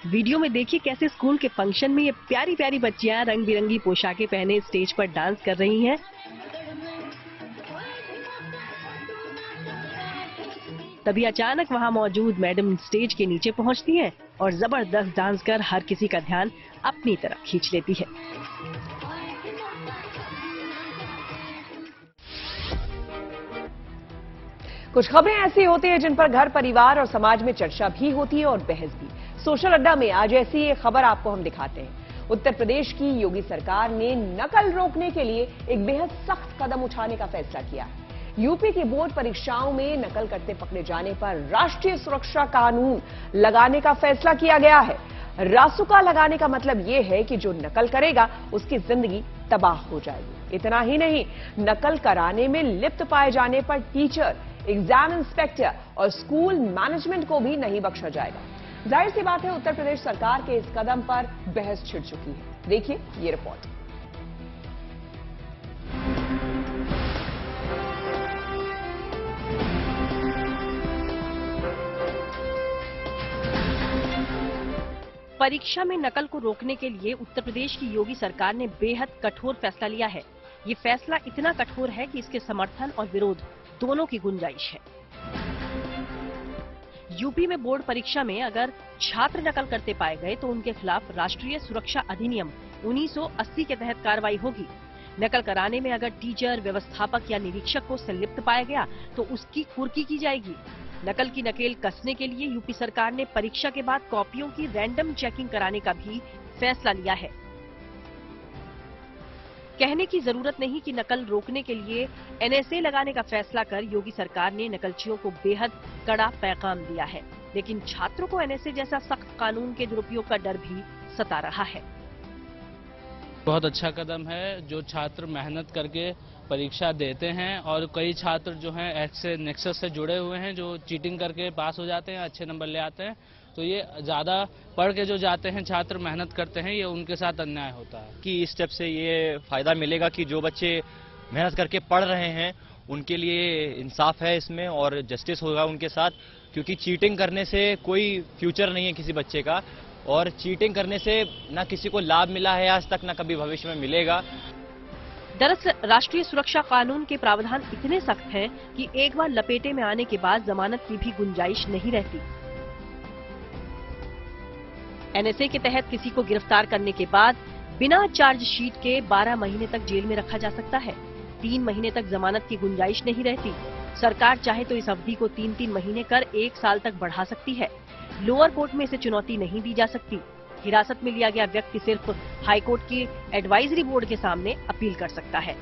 वीडियो में देखिए कैसे स्कूल के फंक्शन में ये प्यारी प्यारी बच्चियां रंग बिरंगी पोशाकें पहने स्टेज पर डांस कर रही हैं। तभी अचानक वहां मौजूद मैडम स्टेज के नीचे पहुंचती हैं और जबरदस्त डांस कर हर किसी का ध्यान अपनी तरफ खींच लेती है। कुछ खबरें ऐसी होती हैं जिन पर घर परिवार और समाज में चर्चा भी होती है और बहस भी। सोशल अड्डा में आज ऐसी एक खबर आपको हम दिखाते हैं। उत्तर प्रदेश की योगी सरकार ने नकल रोकने के लिए एक बेहद सख्त कदम उठाने का फैसला किया है। यूपी की बोर्ड परीक्षाओं में नकल करते पकड़े जाने पर राष्ट्रीय सुरक्षा कानून लगाने का फैसला किया गया है। रासुका लगाने का मतलब यह है कि जो नकल करेगा उसकी जिंदगी तबाह हो जाएगी। इतना ही नहीं, नकल कराने में लिप्त पाए जाने पर टीचर, एग्जाम इंस्पेक्टर और स्कूल मैनेजमेंट को भी नहीं बख्शा जाएगा। जाहिर सी बात है, उत्तर प्रदेश सरकार के इस कदम पर बहस छिड़ चुकी है। देखिए ये रिपोर्ट। परीक्षा में नकल को रोकने के लिए उत्तर प्रदेश की योगी सरकार ने बेहद कठोर फैसला लिया है। ये फैसला इतना कठोर है कि इसके समर्थन और विरोध दोनों की गुंजाइश है। यूपी में बोर्ड परीक्षा में अगर छात्र नकल करते पाए गए तो उनके खिलाफ राष्ट्रीय सुरक्षा अधिनियम 1980 के तहत कार्रवाई होगी। नकल कराने में अगर टीचर, व्यवस्थापक या निरीक्षक को संलिप्त पाया गया तो उसकी कुर्की की जाएगी। नकल की नकेल कसने के लिए यूपी सरकार ने परीक्षा के बाद कॉपियों की रैंडम चेकिंग कराने का भी फैसला लिया है। कहने की जरूरत नहीं कि नकल रोकने के लिए एनएसए लगाने का फैसला कर योगी सरकार ने नकलचियों को बेहद कड़ा पैगाम दिया है। लेकिन छात्रों को एनएसए जैसा सख्त कानून के दुरुपयोग का डर भी सता रहा है। बहुत अच्छा कदम है। जो छात्र मेहनत करके परीक्षा देते हैं और कई छात्र जो हैं ऐसे नेक्सस से जुड़े हुए हैं जो चीटिंग करके पास हो जाते हैं, अच्छे नंबर ले आते हैं, तो ये ज़्यादा पढ़ के जो जाते हैं छात्र, मेहनत करते हैं, ये उनके साथ अन्याय होता है। कि इस स्टेप से ये फायदा मिलेगा कि जो बच्चे मेहनत करके पढ़ रहे हैं उनके लिए इंसाफ है इसमें और जस्टिस होगा उनके साथ, क्योंकि चीटिंग करने से कोई फ्यूचर नहीं है किसी बच्चे का और चीटिंग करने से ना किसी को लाभ मिला है आज तक, ना कभी भविष्य में मिलेगा। दरअसल राष्ट्रीय सुरक्षा कानून के प्रावधान इतने सख्त हैं कि एक बार लपेटे में आने के बाद जमानत की भी गुंजाइश नहीं रहती। एनएसए के तहत किसी को गिरफ्तार करने के बाद बिना चार्जशीट के 12 महीने तक जेल में रखा जा सकता है। 3 महीने तक जमानत की गुंजाइश नहीं रहती। सरकार चाहे तो इस अवधि को 3-3 महीने कर 1 साल तक बढ़ा सकती है। लोअर कोर्ट में इसे चुनौती नहीं दी जा सकती। हिरासत में लिया गया व्यक्ति सिर्फ हाईकोर्ट की एडवाइजरी बोर्ड के सामने अपील कर सकता है।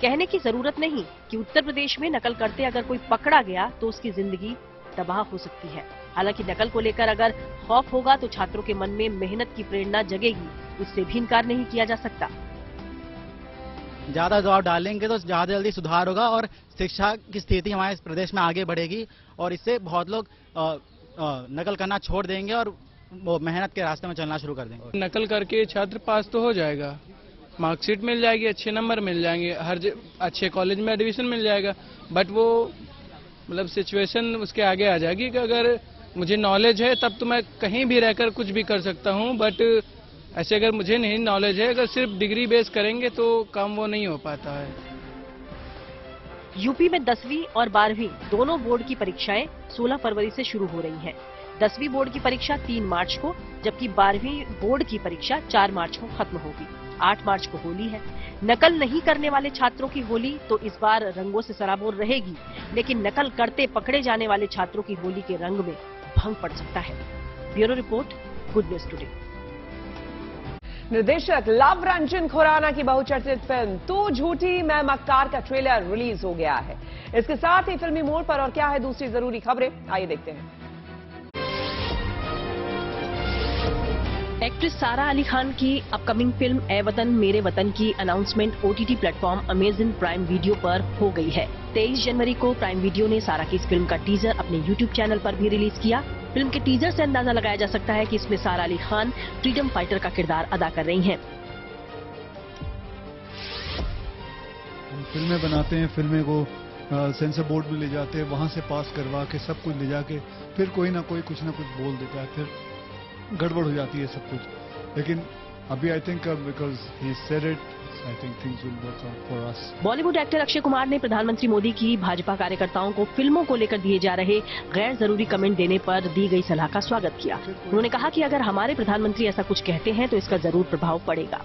कहने की जरूरत नहीं कि उत्तर प्रदेश में नकल करते अगर कोई पकड़ा गया तो उसकी जिंदगी तबाह हो सकती है। हालांकि नकल को लेकर अगर खौफ होगा तो छात्रों के मन में मेहनत की प्रेरणा जगेगी, इससे भी इनकार नहीं किया जा सकता। ज्यादा दबाव डालेंगे तो ज्यादा जल्दी सुधार होगा और शिक्षा की स्थिति हमारे प्रदेश में आगे बढ़ेगी और इससे बहुत लोग नकल करना छोड़ देंगे और मेहनत के रास्ते में चलना शुरू कर देंगे। नकल करके छात्र पास तो हो जाएगा, मार्कशीट मिल जाएगी, अच्छे नंबर मिल जाएंगे, हर अच्छे कॉलेज में एडमिशन मिल जाएगा, बट वो मतलब सिचुएशन उसके आगे आ जाएगी कि अगर मुझे नॉलेज है तब तो मैं कहीं भी रहकर कुछ भी कर सकता हूँ, बट ऐसे अगर मुझे नहीं नॉलेज है, अगर सिर्फ डिग्री बेस करेंगे तो काम वो नहीं हो पाता है। यूपी में 10वीं और 12वीं दोनों बोर्ड की परीक्षाएं 16 फरवरी से शुरू हो रही हैं। 10वीं बोर्ड की परीक्षा 3 मार्च को, जबकि 12वीं बोर्ड की परीक्षा 4 मार्च को खत्म होगी। 8 मार्च को होली है। नकल नहीं करने वाले छात्रों की होली तो इस बार रंगों से सराबोर रहेगी, लेकिन नकल करते पकड़े जाने वाले छात्रों की होली के रंग में भंग पड़ सकता है। Bureau report, good news today. निर्देशक लव रंजन खुराना की बहुचर्चित फिल्म तू झूठी मैं मक्कार का ट्रेलर रिलीज हो गया है। इसके साथ ही फिल्मी मोड़ पर और क्या है दूसरी जरूरी खबरें, आइए देखते हैं। एक्ट्रेस सारा अली खान की अपकमिंग फिल्म ए वतन मेरे वतन की announcement OTT platform Amazon prime video पर हो गई है। 23 जनवरी को प्राइम वीडियो ने सारा की इस फिल्म का टीजर अपने YouTube चैनल पर भी रिलीज किया। फिल्म के टीजर से अंदाजा लगाया जा सकता है कि इसमें सारा अली खान फ्रीडम फाइटर का किरदार अदा कर रही हैं। हम फिल्में बनाते हैं, फिल्में को सेंसर बोर्ड में ले जाते हैं, वहाँ से पास करवा के सब कुछ ले जाके फिर कोई ना कोई कुछ ना कुछ बोल देता है, फिर गड़बड़ हो जाती है सब कुछ। लेकिन अभी I think because he said it, I think things will work out for us. Bollywood actor Akshay Kumar ने प्रधानमंत्री मोदी की भाजपा कार्यकर्ताओं को फिल्मों को लेकर दिए जा रहे गैर जरूरी कमेंट देने पर दी गई सलाह का स्वागत किया। उन्होंने कहा कि अगर हमारे प्रधानमंत्री ऐसा कुछ कहते हैं तो इसका जरूर प्रभाव पड़ेगा।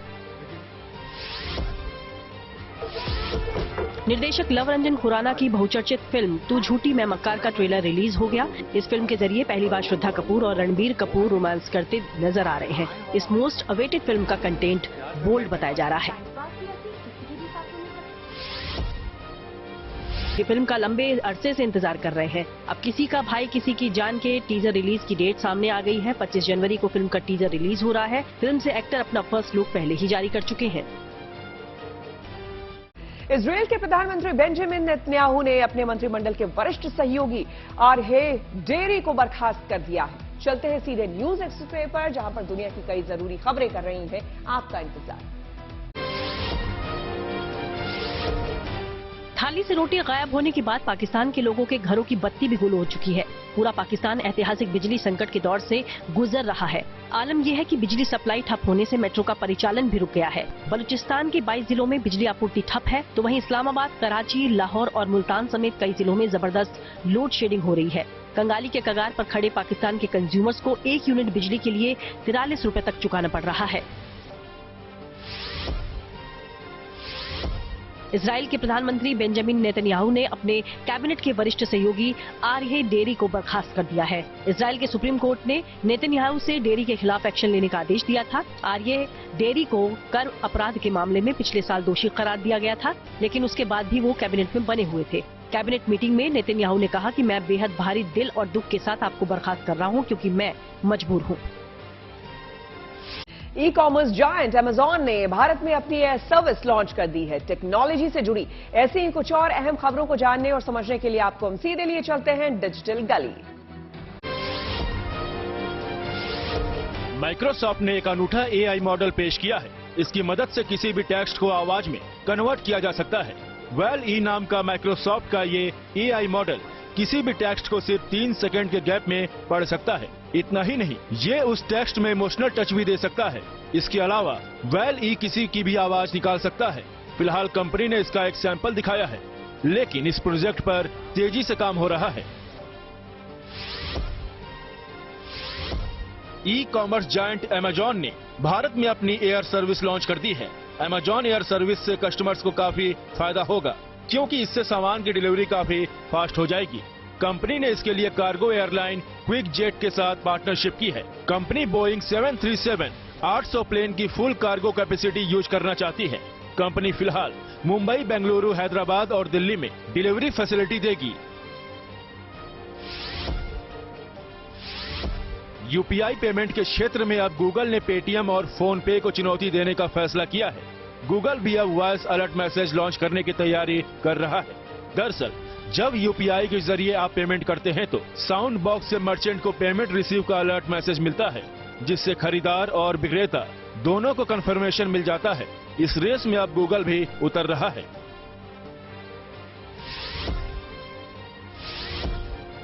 निर्देशक लव रंजन खुराना की बहुचर्चित फिल्म तू झूठी मैं मक्कार का ट्रेलर रिलीज हो गया। इस फिल्म के जरिए पहली बार श्रद्धा कपूर और रणबीर कपूर रोमांस करते नजर आ रहे हैं। इस मोस्ट अवेटेड फिल्म का कंटेंट बोल्ड बताया जा रहा है। ये फिल्म का लंबे अरसे से इंतजार कर रहे हैं। अब किसी का भाई किसी की जान के टीजर रिलीज की डेट सामने आ गई है। 25 जनवरी को फिल्म का टीजर रिलीज हो रहा है। फिल्म से एक्टर अपना फर्स्ट लुक पहले ही जारी कर चुके हैं। इजराइल के प्रधानमंत्री बेंजामिन नेतन्याहू ने अपने मंत्रिमंडल के वरिष्ठ सहयोगी आरहे डेरी को बर्खास्त कर दिया है। चलते हैं सीधे न्यूज एक्सप्रेस पर, जहां पर दुनिया की कई जरूरी खबरें कर रही हैं आपका इंतजार। थाली से रोटी गायब होने के बाद पाकिस्तान के लोगों के घरों की बत्ती भी गुल हो चुकी है। पूरा पाकिस्तान ऐतिहासिक बिजली संकट के दौर से गुजर रहा है। आलम यह है कि बिजली सप्लाई ठप होने से मेट्रो का परिचालन भी रुक गया है। बलूचिस्तान के 22 जिलों में बिजली आपूर्ति ठप है, तो वहीं इस्लामाबाद, कराची, लाहौर और मुल्तान समेत कई जिलों में जबरदस्त लोड शेडिंग हो रही है। कंगाली के कगार पर खड़े पाकिस्तान के कंज्यूमर्स को 1 यूनिट बिजली के लिए 43 रुपए तक चुकाना पड़ रहा है। इजराइल के प्रधानमंत्री बेंजामिन नेतन्याहू ने अपने कैबिनेट के वरिष्ठ सहयोगी आरहे डेरी को बर्खास्त कर दिया है। इजराइल के सुप्रीम कोर्ट ने नेतन्याहू से डेरी के खिलाफ एक्शन लेने का आदेश दिया था। आरहे डेरी को कर अपराध के मामले में पिछले साल दोषी करार दिया गया था, लेकिन उसके बाद भी वो कैबिनेट में बने हुए थे। कैबिनेट मीटिंग में नेतन्याहू ने कहा कि मैं बेहद भारी दिल और दुख के साथ आपको बर्खास्त कर रहा हूँ, क्योंकि मैं मजबूर हूँ। ई कॉमर्स जायंट अमेजॉन ने भारत में अपनी एयर सर्विस लॉन्च कर दी है। टेक्नोलॉजी से जुड़ी ऐसी ही कुछ और अहम खबरों को जानने और समझने के लिए आपको हम सीधे लिए चलते हैं डिजिटल गली। माइक्रोसॉफ्ट ने एक अनूठा AI मॉडल पेश किया है। इसकी मदद से किसी भी टेक्स्ट को आवाज में कन्वर्ट किया जा सकता है। WALL-E नाम का माइक्रोसॉफ्ट का ये AI मॉडल किसी भी टेक्स्ट को सिर्फ 3 सेकंड के गैप में पढ़ सकता है। इतना ही नहीं, ये उस टेक्स्ट में इमोशनल टच भी दे सकता है। इसके अलावा WALL-E किसी की भी आवाज निकाल सकता है। फिलहाल कंपनी ने इसका एक सैंपल दिखाया है, लेकिन इस प्रोजेक्ट पर तेजी से काम हो रहा है। ई कॉमर्स जायंट अमेजॉन ने भारत में अपनी एयर सर्विस लॉन्च कर दी है। अमेजॉन एयर सर्विस से कस्टमर्स को काफी फायदा होगा, क्योंकि इससे सामान की डिलीवरी काफी फास्ट हो जाएगी। कंपनी ने इसके लिए कार्गो एयरलाइन क्विक जेट के साथ पार्टनरशिप की है। कंपनी बोइंग 737-800 प्लेन की फुल कार्गो कैपेसिटी यूज करना चाहती है। कंपनी फिलहाल मुंबई, बेंगलुरु, हैदराबाद और दिल्ली में डिलीवरी फैसिलिटी देगी। यूपीआई पेमेंट के क्षेत्र में अब गूगल ने पेटीएम और फोन पे को चुनौती देने का फैसला किया है। गूगल भी अब वॉइस अलर्ट मैसेज लॉन्च करने की तैयारी कर रहा है। दरअसल जब यूपीआई के जरिए आप पेमेंट करते हैं तो साउंड बॉक्स से मर्चेंट को पेमेंट रिसीव का अलर्ट मैसेज मिलता है, जिससे खरीदार और विक्रेता दोनों को कंफर्मेशन मिल जाता है। इस रेस में अब गूगल भी उतर रहा है।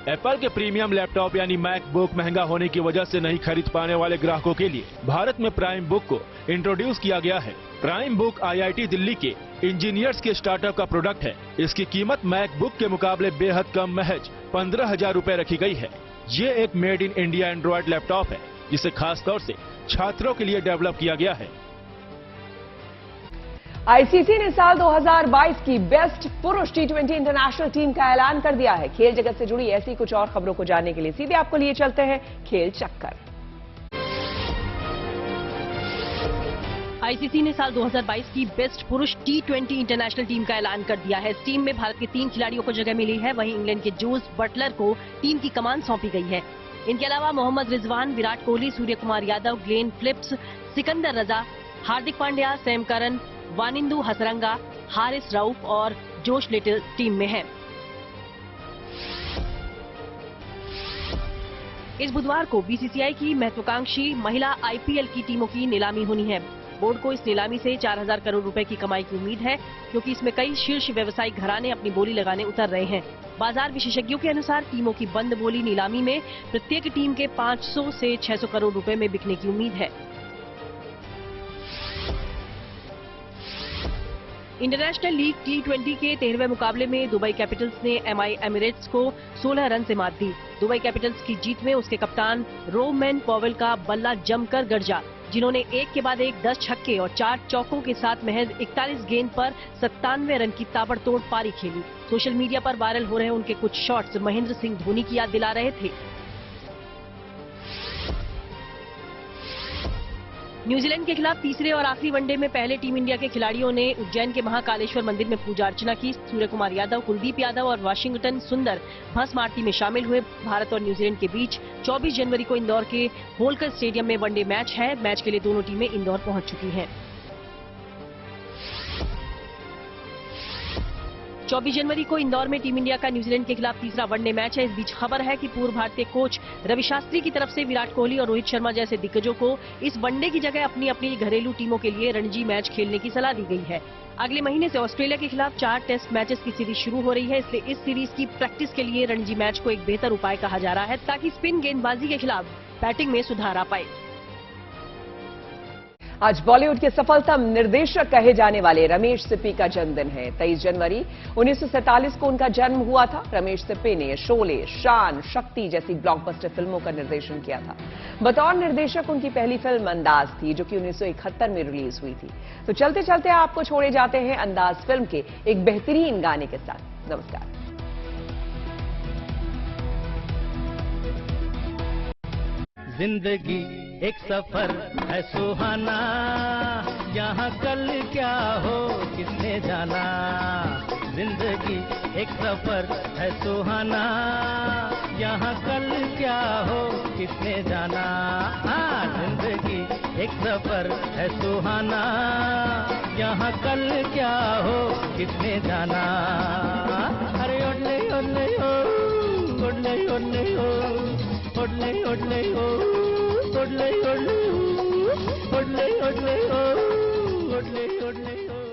एप्पल के प्रीमियम लैपटॉप यानी मैकबुक महंगा होने की वजह से नहीं खरीद पाने वाले ग्राहकों के लिए भारत में प्राइम बुक को इंट्रोड्यूस किया गया है। प्राइम बुक IIT दिल्ली के इंजीनियर्स के स्टार्टअप का प्रोडक्ट है। इसकी कीमत मैकबुक के मुकाबले बेहद कम, महज 15,000 रुपए रखी गई है। ये एक made in India Android laptop है, जिसे खास तौर से छात्रों के लिए डेवलप किया गया है। आईसीसी ने साल 2022 की बेस्ट पुरुष T20 इंटरनेशनल टीम का ऐलान कर दिया है। खेल जगत से जुड़ी ऐसी कुछ और खबरों को जानने के लिए सीधे आपको लिए चलते हैं खेल चक्कर। आईसीसी ने साल 2022 की बेस्ट पुरुष T20 इंटरनेशनल टीम का ऐलान कर दिया है। इस टीम में भारत के 3 खिलाड़ियों को जगह मिली है, वहीं इंग्लैंड के जोस बटलर को टीम की कमान सौंपी गई है। इनके अलावा मोहम्मद रिजवान, विराट कोहली, सूर्य कुमार यादव, ग्लेन फिलिप्स, सिकंदर रजा, हार्दिक पांड्या, सैम करन, वानिंदु हसरंगा, हारिस रऊफ और जोश लिटिल टीम में हैं। इस बुधवार को बीसीसीआई की महत्वाकांक्षी महिला आईपीएल की टीमों की नीलामी होनी है। बोर्ड को इस नीलामी से 4000 करोड़ रुपए की कमाई की उम्मीद है, क्योंकि इसमें कई शीर्ष व्यवसायिक घराने अपनी बोली लगाने उतर रहे हैं। बाजार विशेषज्ञों के अनुसार टीमों की बंद बोली नीलामी में प्रत्येक टीम के 500 से 600 करोड़ रुपए में बिकने की उम्मीद है। इंटरनेशनल लीग T20 के 13वें मुकाबले में दुबई कैपिटल्स ने MI एमिरेट्स को 16 रन से मात दी। दुबई कैपिटल्स की जीत में उसके कप्तान रोमैन पॉवेल का बल्ला जमकर गरजा, जिन्होंने एक के बाद एक 10 छक्के और 4 चौकों के साथ महज 41 गेंद पर 97 रन की ताबड़तोड़ पारी खेली। सोशल मीडिया पर वायरल हो रहे उनके कुछ शॉट्स महेंद्र सिंह धोनी की याद दिला रहे थे। न्यूजीलैंड के खिलाफ तीसरे और आखिरी वनडे में पहले टीम इंडिया के खिलाड़ियों ने उज्जैन के महाकालेश्वर मंदिर में पूजा अर्चना की। सूर्य कुमार यादव, कुलदीप यादव और वाशिंगटन सुंदर भस्म आरती में शामिल हुए। भारत और न्यूजीलैंड के बीच 24 जनवरी को इंदौर के होलकर स्टेडियम में वनडे मैच है। मैच के लिए दोनों टीमें इंदौर पहुंच चुकी हैं। 24 जनवरी को इंदौर में टीम इंडिया का न्यूजीलैंड के खिलाफ तीसरा वनडे मैच है। इस बीच खबर है कि पूर्व भारतीय कोच रवि शास्त्री की तरफ से विराट कोहली और रोहित शर्मा जैसे दिग्गजों को इस वनडे की जगह अपनी अपनी घरेलू टीमों के लिए रणजी मैच खेलने की सलाह दी गई है। अगले महीने से ऑस्ट्रेलिया के खिलाफ 4 टेस्ट मैचेस की सीरीज शुरू हो रही है, इसलिए इस सीरीज की प्रैक्टिस के लिए रणजी मैच को एक बेहतर उपाय कहा जा रहा है, ताकि स्पिन गेंदबाजी के खिलाफ बैटिंग में सुधार आ पाए। आज बॉलीवुड के सफलतम निर्देशक कहे जाने वाले रमेश सिप्पी का जन्मदिन है। 23 जनवरी 1947 को उनका जन्म हुआ था। रमेश सिप्पी ने शोले, शान, शक्ति जैसी ब्लॉकबस्टर फिल्मों का निर्देशन किया था। बतौर निर्देशक उनकी पहली फिल्म अंदाज थी, जो कि 1971 में रिलीज हुई थी। तो चलते चलते आपको छोड़े जाते हैं अंदाज फिल्म के एक बेहतरीन गाने के साथ। नमस्कार। जिंदगी एक सफर है सुहाना, यहाँ कल क्या हो किसने जाना। जिंदगी एक सफर है सुहाना, यहाँ कल क्या हो किसने जाना। हाँ, जिंदगी एक सफर है सुहाना, यहाँ कल क्या हो किसने जाना। अरे ओडले ओडले ओ, ओडले ओडले ओ, ओडले ओडले ओ, ओडले ओडले ओ, ओडले ओडले ओ, ओडले ओडले ओ।